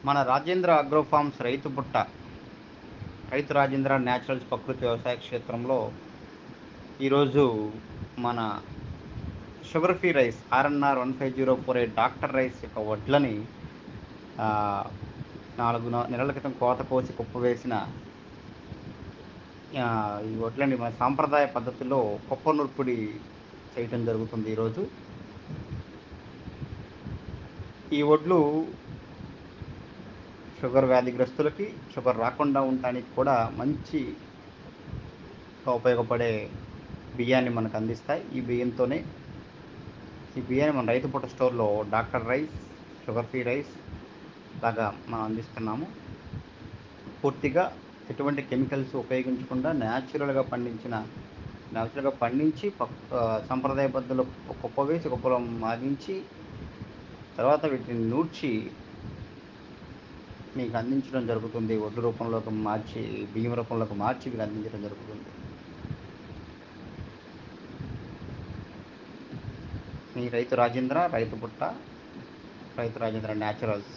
మన Rajendra agro forms రైతు బుట్ట, రైతు రాజేంద్ర న్యాచురల్స్ ప్రకృతి వ్యవసాయ క్షేత్రంలో ఈరోజు మన sugar free rice RNR 15048 doctor rice యొక్క వడ్లని ఆ, 4 నెలల క్రితం కోత కోసి కుప్ప వేసిన ఈ వడ్లని మన సాంప్రదాయ పద్ధతిలో కుప్ప నూర్పిడి చేయటం జరుగుతుంది ఈరోజు. ఈ వడ్లు షుగర్ వ్యాధిగ్రస్తులకి షుగర్ రాకుండా ఉండటానికి కూడా మంచి ఉపయోగపడే బియ్యాన్ని మనకు అందిస్తాయి. ఈ బియ్యాన్ని మన రైతు పూట స్టోర్లో doctor rice, sugar free rice లాగా మనం అందిస్తున్నాము. పూర్తిగా ఎటువంటి కెమికల్స్ ఉపయోగించకుండా న్యాచురల్గా పండించి సంప్రదాయ పద్ధతిలో కుప్ప వేసి కుప్పలో మాగించి తర్వాత వీటిని నూర్చి మీకు అందించడం జరుగుతుంది. వడ్డు రూపంలోకి మార్చి, బియ్యం రూపంలోకి మార్చి మీకు అందించడం జరుగుతుంది. మీ రైతు రాజేంద్ర, రైతు బుట్ట, రైతు రాజేంద్ర న్యాచురల్స్.